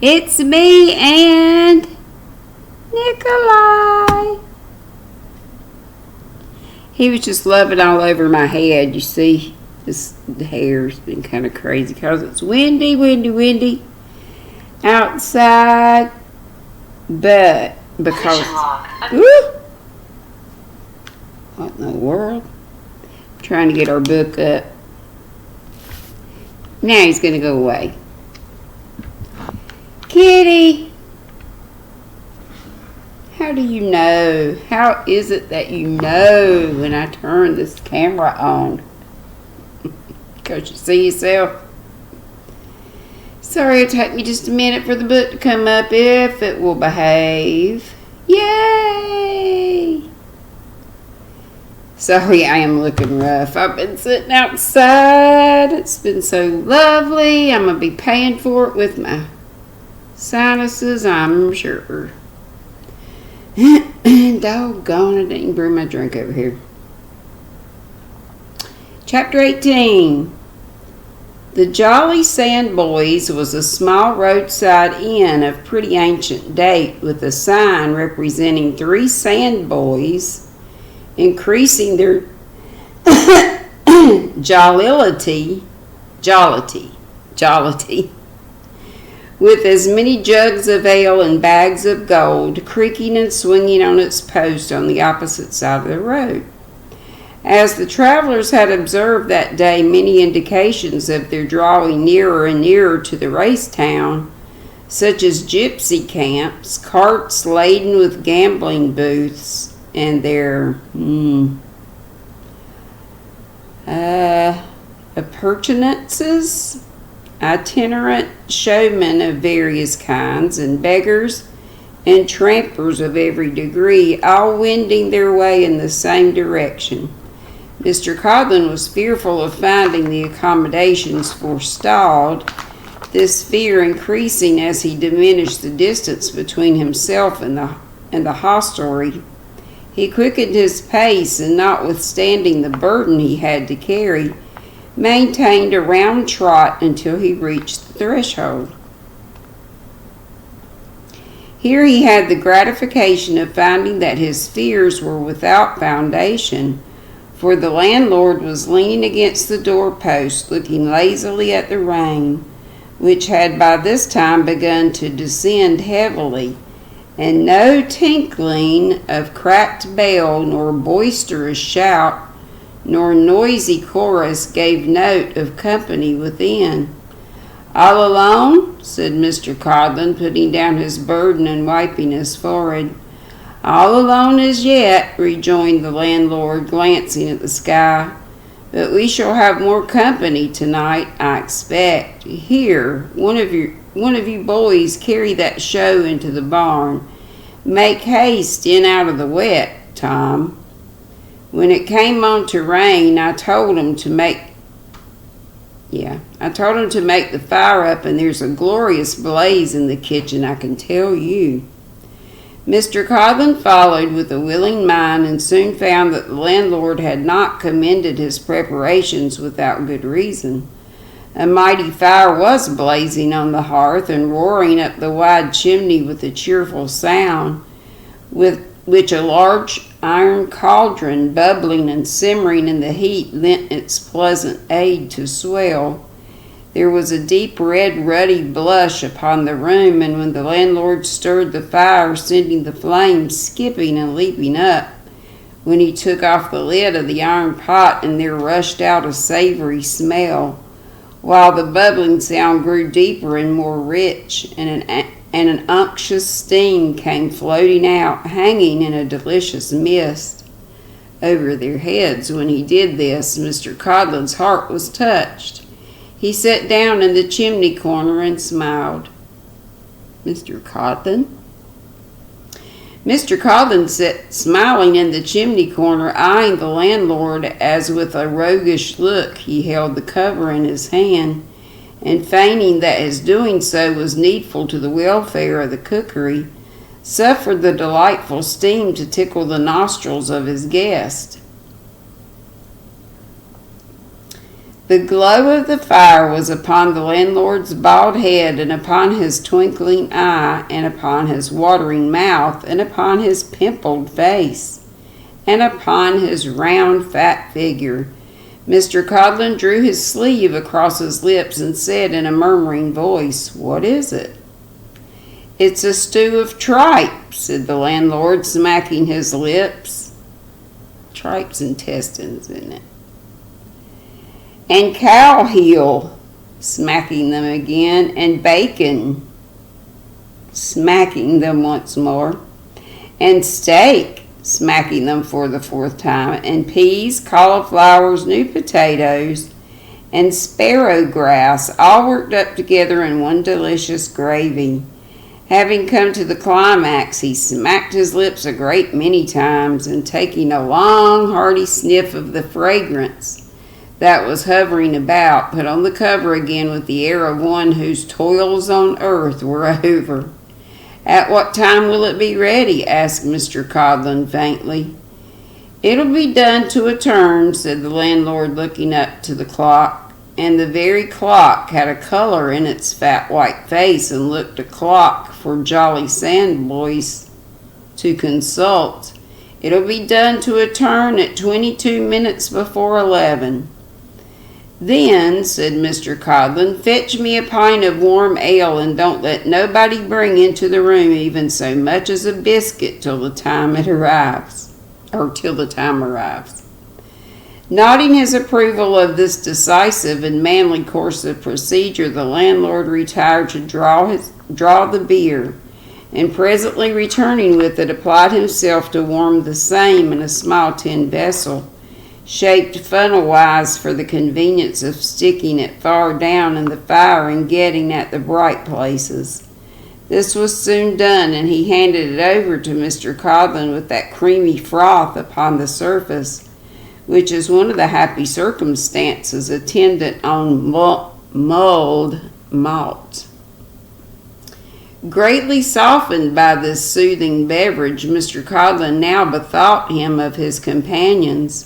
It's me and Nikolai. He was just loving all over my head. You see, the hair's been kind of crazy because it's windy outside. But because... Woo! What in the world? I'm trying to get our book up. Now he's going to go away. Kitty! How do you know? How is it that you know when I turn this camera on? Because you see yourself. Sorry, it'll take me just a minute for the book to come up if it will behave. Yay! Sorry, I am looking rough. I've been sitting outside. It's been so lovely. I'm going to be paying for it with my sinuses, I'm sure. Doggone, I didn't bring my drink over here. Chapter 18. The Jolly Sand Boys was a small roadside inn of pretty ancient date with a sign representing 3 sand boys increasing their jollity with as many jugs of ale and bags of gold creaking and swinging on its post on the opposite side of the road. As the travelers had observed that day many indications of their drawing nearer and nearer to the race town, such as gypsy camps, carts laden with gambling booths, and their appurtenances, itinerant showmen of various kinds, and beggars and trampers of every degree, all wending their way in the same direction. Mr. Codlin was fearful of finding the accommodations forestalled, this fear increasing as he diminished the distance between himself and the hostelry. He quickened his pace, and notwithstanding the burden he had to carry, maintained a round trot until he reached the threshold. Here he had the gratification of finding that his fears were without foundation, for the landlord was leaning against the doorpost, looking lazily at the rain, which had by this time begun to descend heavily, and no tinkling of cracked bell, nor boisterous shout, nor noisy chorus gave note of company within. "All alone?" said Mr. Codlin, putting down his burden and wiping his forehead. "All alone as yet," rejoined the landlord, glancing at the sky. "But we shall have more company tonight, I expect. Here, one of you boys carry that show into the barn. Make haste in out of the wet, Tom." When it came on to rain, I told him to make the fire up, and there's a glorious blaze in the kitchen, I can tell you. Mr. Codlin followed with a willing mind, and soon found that the landlord had not commended his preparations without good reason. A mighty fire was blazing on the hearth and roaring up the wide chimney with a cheerful sound, with which a large iron cauldron, bubbling and simmering in the heat, lent its pleasant aid to swell. There was a deep red ruddy blush upon the room, and when the landlord stirred the fire, sending the flames skipping and leaping up, when he took off the lid of the iron pot, and there rushed out a savory smell, while the bubbling sound grew deeper and more rich, and an unctuous steam came floating out, hanging in a delicious mist over their heads. When he did this, Mr. Codlin's heart was touched. He sat down in the chimney corner and smiled. Mr. Codlin sat smiling in the chimney corner, eyeing the landlord as with a roguish look he held the cover in his hand, and feigning that his doing so was needful to the welfare of the cookery, suffered the delightful steam to tickle the nostrils of his guest. The glow of the fire was upon the landlord's bald head, and upon his twinkling eye, and upon his watering mouth, and upon his pimpled face, and upon his round, fat figure. Mr. Codlin drew his sleeve across his lips and said in a murmuring voice, "What is it?" "It's a stew of tripe," said the landlord, smacking his lips. Tripe's intestines, isn't it? "And cow heel," smacking them again, "and bacon," smacking them once more, "and steak," smacking them for the fourth time, "and peas, cauliflowers, new potatoes, and sparrow grass, all worked up together in one delicious gravy." Having come to the climax, he smacked his lips a great many times, and taking a long, hearty sniff of the fragrance that was hovering about, put on the cover again with the air of one whose toils on earth were over. "At what time will it be ready?" asked Mr. Codlin faintly. "It'll be done to a turn," said the landlord, looking up to the clock. And the very clock had a color in its fat white face, and looked a clock for jolly sandboys to consult. "It'll be done to a turn at 22 minutes before 11. "Then," said Mr. Codlin, "fetch me a pint of warm ale, and don't let nobody bring into the room even so much as a biscuit till the time arrives. Nodding his approval of this decisive and manly course of procedure, the landlord retired to draw the beer, and presently returning with it, applied himself to warm the same in a small tin vessel, shaped funnel-wise for the convenience of sticking it far down in the fire and getting at the bright places. This was soon done, and he handed it over to Mr. Codlin with that creamy froth upon the surface, which is one of the happy circumstances attendant on mulled malt. Greatly softened by this soothing beverage, Mr. Codlin now bethought him of his companions,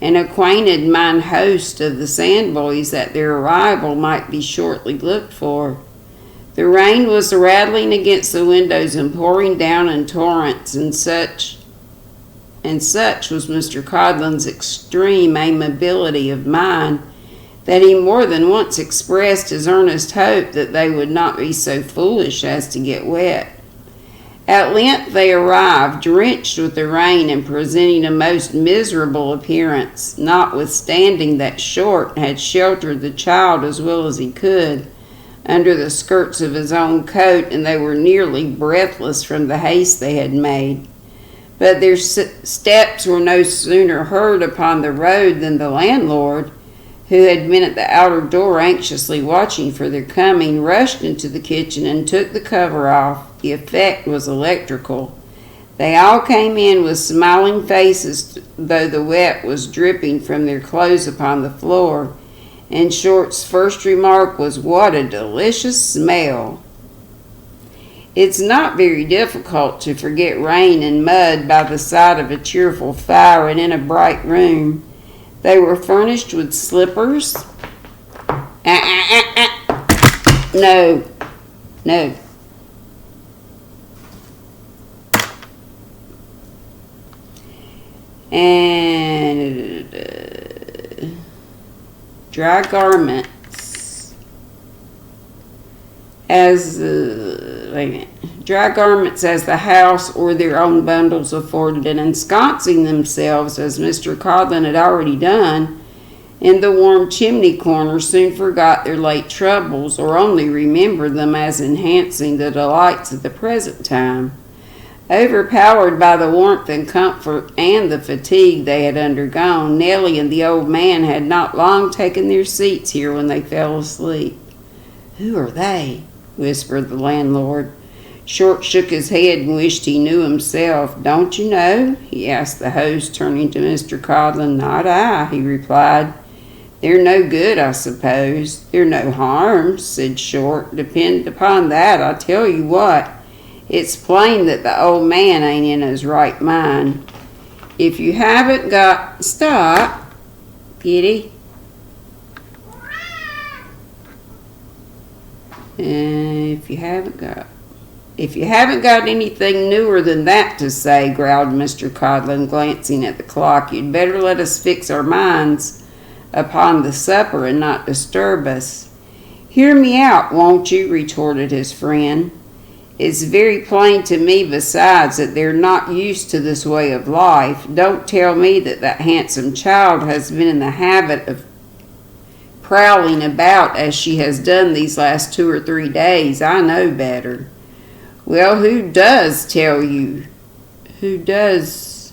and acquainted mine host of the Sandboys that their arrival might be shortly looked for. The rain was rattling against the windows and pouring down in torrents, and such was Mr. Codlin's extreme amiability of mind that he more than once expressed his earnest hope that they would not be so foolish as to get wet. At length they arrived, drenched with the rain and presenting a most miserable appearance, notwithstanding that Short had sheltered the child as well as he could under the skirts of his own coat, and they were nearly breathless from the haste they had made. But their steps were no sooner heard upon the road than the landlord, who had been at the outer door anxiously watching for their coming, rushed into the kitchen and took the cover off. The effect was electrical. They all came in with smiling faces, though the wet was dripping from their clothes upon the floor, and Short's first remark was, "What a delicious smell!" It's not very difficult to forget rain and mud by the side of a cheerful fire and in a bright room. They were furnished with slippers. No. And dry garments as the house or their own bundles afforded, and ensconcing themselves, as Mr. Codlin had already done, in the warm chimney corner, soon forgot their late troubles, or only remembered them as enhancing the delights of the present time. Overpowered by the warmth and comfort and the fatigue they had undergone, Nellie and the old man had not long taken their seats here when they fell asleep. "Who are they?" whispered the landlord. Short shook his head and wished he knew himself. "Don't you know?" he asked the host, turning to Mr. Codlin. "Not I," he replied. "They're no good, I suppose." "They're no harm," said Short. "Depend upon that. I tell you what, it's plain that the old man ain't in his right mind. If you haven't got—" "Stop, Kitty." If you haven't got anything newer than that to say, growled Mr. Codlin, glancing at the clock, you'd better let us fix our minds upon the supper and not disturb us. Hear me out, won't you? Retorted his friend. It's very plain to me, besides, that they're not used to this way of life. Don't tell me that handsome child has been in the habit of prowling about as she has done these last 2 or 3 days. I know better. Well, who does tell you? Who does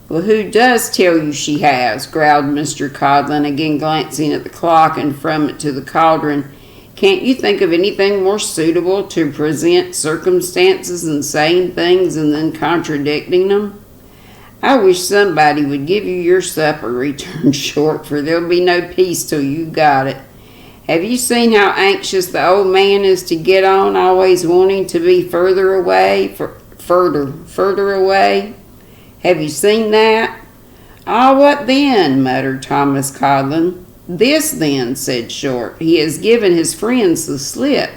tell you she has? Growled Mr. Codlin, again glancing at the clock and from it to the cauldron. Can't you think of anything more suitable to present circumstances and saying things and then contradicting them? I wish somebody would give you your supper, returned Short, for there'll be no peace till you've got it. Have you seen how anxious the old man is to get on, always wanting to be further away? Further away? Have you seen that? Ah, what then? Muttered Thomas Codlin. This then, said Short. He has given his friends the slip.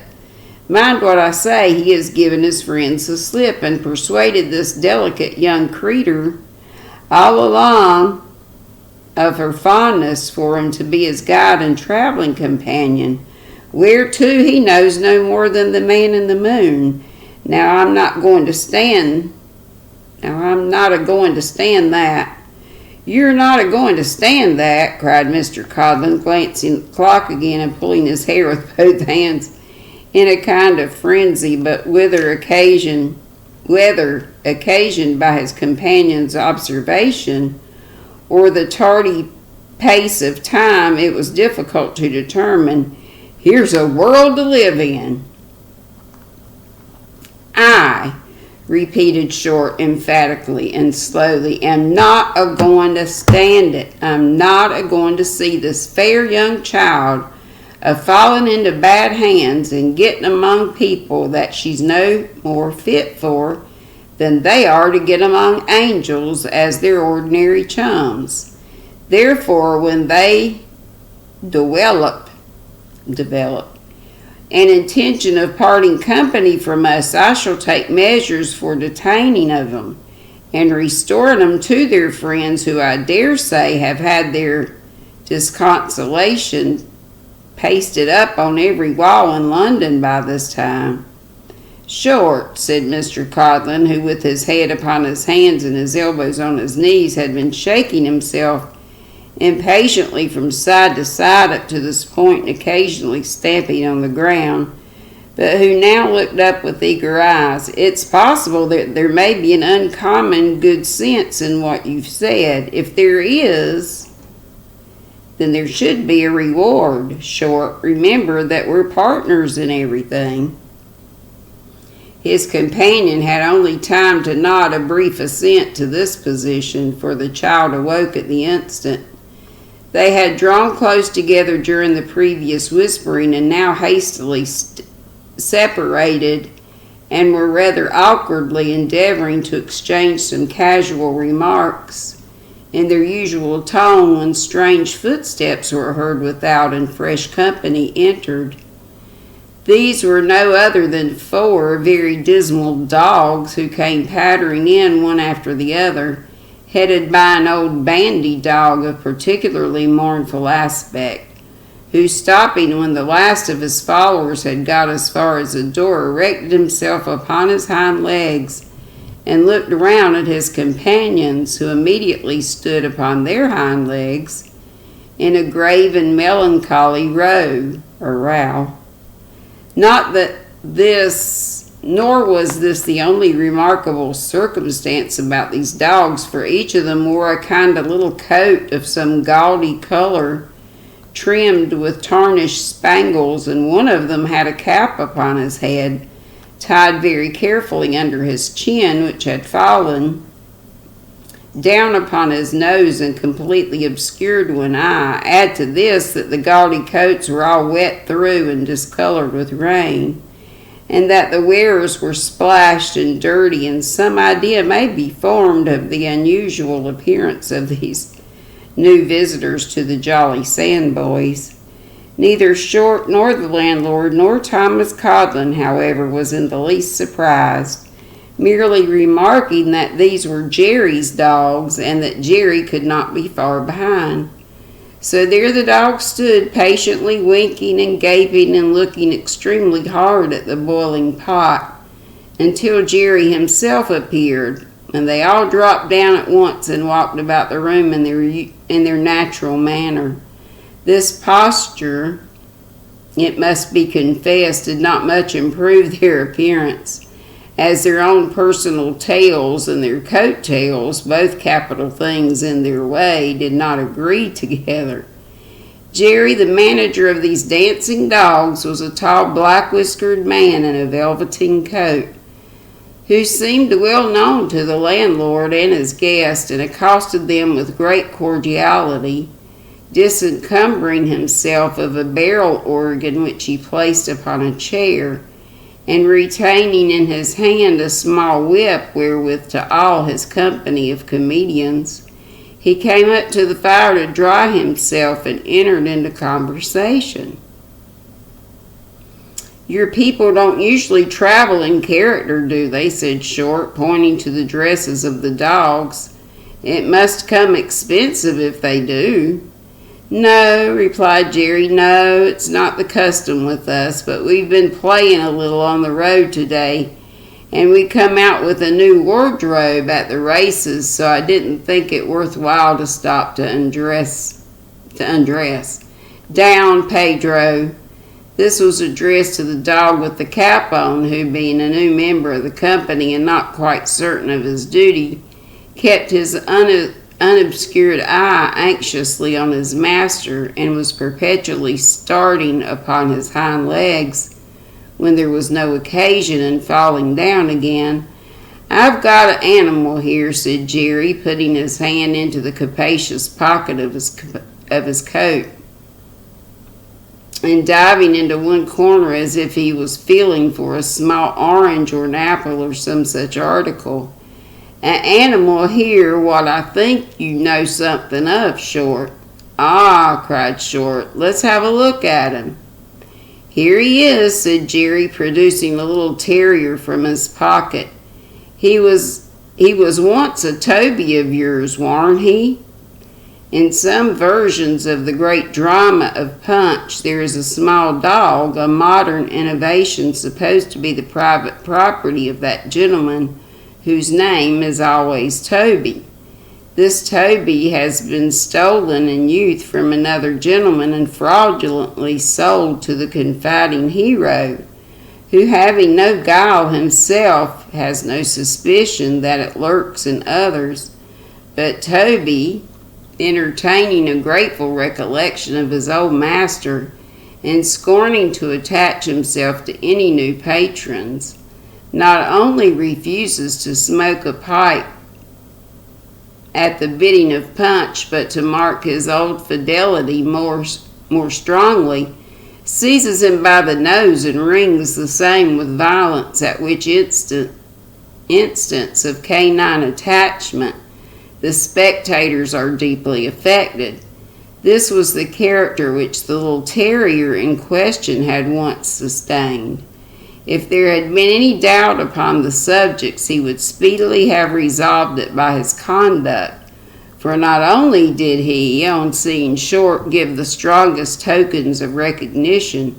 Mind what I say, he has given his friends the slip and persuaded this delicate young creetur all along of her fondness for him to be his guide and traveling companion. Where to he knows no more than the man in the moon. Now I'm not a-going to stand that. You're not a-going to stand that, cried Mr. Codlin, glancing at the clock again and pulling his hair with both hands in a kind of frenzy, but whether occasioned by his companion's observation or the tardy pace of time, it was difficult to determine. Here's a world to live in. I, repeated Short emphatically and slowly, am not a-going to stand it. I'm not a-going to see this fair young child a-falling into bad hands and getting among people that she's no more fit for than they are to get among angels as their ordinary chums. Therefore, when they develop an intention of parting company from us, I shall take measures for detaining of them and restoring them to their friends, who I dare say have had their disconsolation pasted up on every wall in London by this time. Short, said Mr. Codlin, who with his head upon his hands and his elbows on his knees had been shaking himself impatiently from side to side up to this point and occasionally stamping on the ground, but who now looked up with eager eyes. It's possible that there may be an uncommon good sense in what you've said. If there is, then there should be a reward. Short, remember that we're partners in everything. His companion had only time to nod a brief assent to this position, for the child awoke at the instant. They had drawn close together during the previous whispering and now hastily separated and were rather awkwardly endeavoring to exchange some casual remarks in their usual tone when strange footsteps were heard without and fresh company entered. These were no other than 4 very dismal dogs who came pattering in one after the other, headed by an old bandy dog of particularly mournful aspect, who, stopping when the last of his followers had got as far as the door, erected himself upon his hind legs and looked around at his companions, who immediately stood upon their hind legs in a grave and melancholy row. Nor was this the only remarkable circumstance about these dogs, for each of them wore a kind of little coat of some gaudy color, trimmed with tarnished spangles, and one of them had a cap upon his head, tied very carefully under his chin, which had fallen down upon his nose and completely obscured one eye. Add to this that the gaudy coats were all wet through and discolored with rain, and that the wearers were splashed and dirty, and some idea may be formed of the unusual appearance of these new visitors to the Jolly Sandboys. Neither Short nor the landlord nor Thomas Codlin, however, was in the least surprised, merely remarking that these were Jerry's dogs and that Jerry could not be far behind. So there the dogs stood, patiently winking and gaping and looking extremely hard at the boiling pot, until Jerry himself appeared, and they all dropped down at once and walked about the room in their natural manner. This posture, it must be confessed, did not much improve their appearance, as their own personal tails and their coat tails, both capital things in their way, did not agree together. Jerry, the manager of these dancing dogs, was a tall black-whiskered man in a velveteen coat, who seemed well known to the landlord and his guest, and accosted them with great cordiality, disencumbering himself of a barrel organ which he placed upon a chair, and retaining in his hand a small whip wherewith to awe his company of comedians. He came up to the fire to dry himself and entered into conversation. "Your people don't usually travel in character, do they?" said Short, pointing to the dresses of the dogs. "It must come expensive if they do." "No," replied Jerry, "no, it's not the custom with us, but we've been playing a little on the road today, and we come out with a new wardrobe at the races, so I didn't think it worthwhile to stop to undress. Down, Pedro." This was addressed to the dog with the cap on, who, being a new member of the company and not quite certain of his duty, kept his unobscured eye anxiously on his master, and was perpetually starting upon his hind legs when there was no occasion, and falling down again. "I've got an animal here," said Jerry, putting his hand into the capacious pocket of his coat, and diving into one corner as if he was feeling for a small orange or an apple or some such article. "An animal here what I think you know something of, Short." "Ah," cried Short, "let's have a look at him." "Here he is," said Jerry, producing a little terrier from his pocket. He was once a Toby of yours, warn't he?" In some versions of the great drama of Punch, there is a small dog, a modern innovation supposed to be the private property of that gentleman, whose name is always Toby. This Toby has been stolen in youth from another gentleman and fraudulently sold to the confiding hero, who, having no guile himself, has no suspicion that it lurks in others. But Toby, entertaining a grateful recollection of his old master, and scorning to attach himself to any new patrons, not only refuses to smoke a pipe at the bidding of Punch, but to mark his old fidelity more strongly, seizes him by the nose and wrings the same with violence, at which instance of canine attachment the spectators are deeply affected. This was the character which the little terrier in question had once sustained. If there had been any doubt upon the subjects, he would speedily have resolved it by his conduct, for not only did he, on seeing Short, give the strongest tokens of recognition,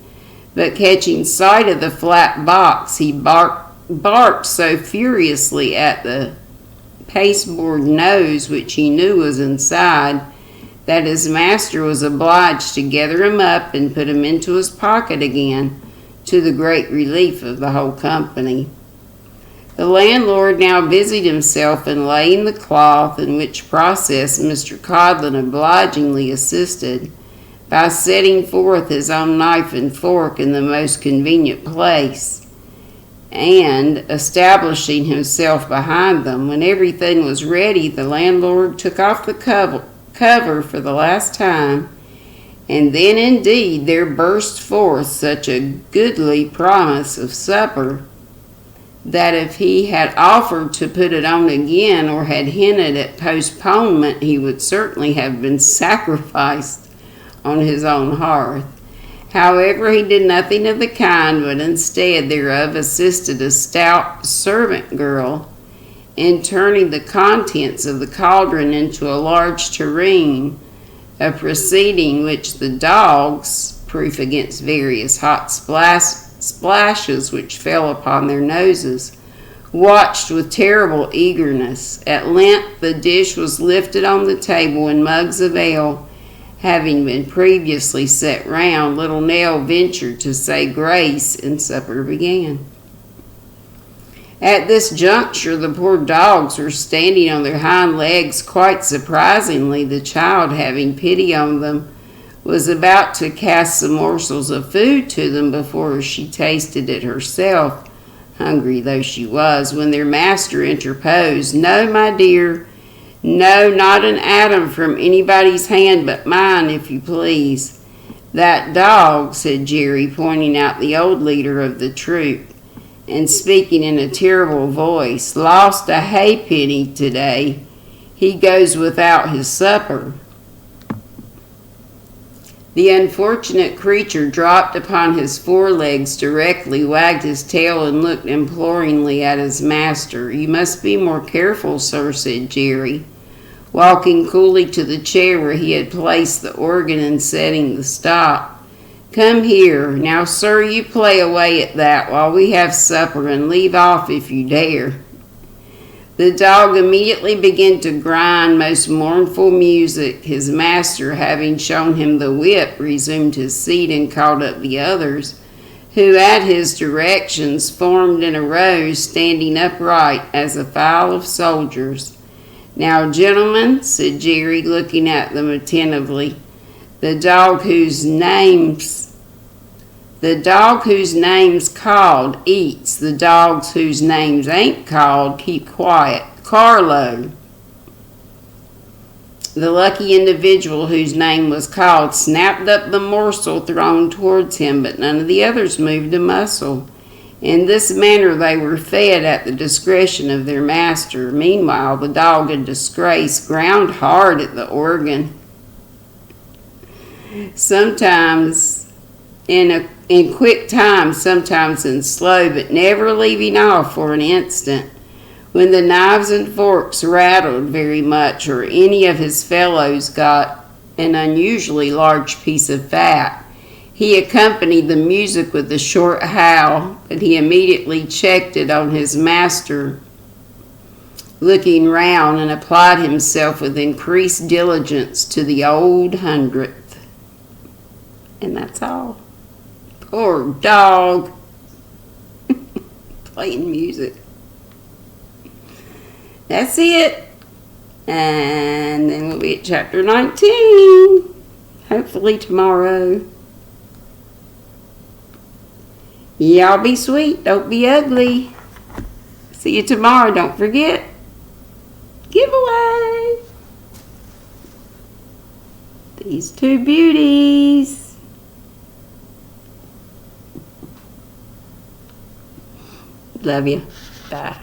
but catching sight of the flat box, he barked so furiously at the pasteboard nose which he knew was inside, that his master was obliged to gather him up and put him into his pocket again, to the great relief of the whole company. The landlord now busied himself in laying the cloth, in which process Mr. Codlin obligingly assisted, by setting forth his own knife and fork in the most convenient place, and establishing himself behind them. When everything was ready, the landlord took off the cover for the last time, and then indeed there burst forth such a goodly promise of supper, that if he had offered to put it on again, or had hinted at postponement, he would certainly have been sacrificed on his own hearth. However, he did nothing of the kind, but instead thereof assisted a stout servant girl in turning the contents of the cauldron into a large tureen, a proceeding which the dogs, proof against various hot splashes which fell upon their noses, watched with terrible eagerness. At length the dish was lifted on the table, and mugs of ale having been previously set round, little Nell ventured to say grace, and supper began. At this juncture the poor dogs were standing on their hind legs quite surprisingly. The child, having pity on them, was about to cast some morsels of food to them before she tasted it herself, hungry though she was, when their master interposed. "No, my dear, no, not an atom from anybody's hand but mine, if you please." "That dog," said Jerry, pointing out the old leader of the troop, and speaking in a terrible voice, "lost a halfpenny today. He goes without his supper." The unfortunate creature dropped upon his forelegs directly, wagged his tail, and looked imploringly at his master. "You must be more careful, sir," said Jerry, walking coolly to the chair where he had placed the organ and setting the stop. "Come here. Now, sir, you play away at that while we have supper, and leave off if you dare." The dog immediately began to grind most mournful music. His master, having shown him the whip, resumed his seat and called up the others, who at his directions formed in a row, standing upright as a file of soldiers. "Now, gentlemen," said Jerry, looking at them attentively, the dog whose name's called eats. The dogs whose names ain't called keep quiet. Carlo." The lucky individual whose name was called snapped up the morsel thrown towards him, but none of the others moved a muscle. In this manner they were fed at the discretion of their master. Meanwhile, the dog in disgrace ground hard at the organ, sometimes in quick time, sometimes in slow, but never leaving off for an instant. When the knives and forks rattled very much, or any of his fellows got an unusually large piece of fat, he accompanied the music with a short howl, but he immediately checked it on his master, looking round, and applied himself with increased diligence to the old 100th. And that's all. Poor dog. Playing music. That's it. And then we'll be at chapter 19. Hopefully tomorrow. Y'all be sweet. Don't be ugly. See you tomorrow. Don't forget. Giveaway. These two beauties. Love you. Bye.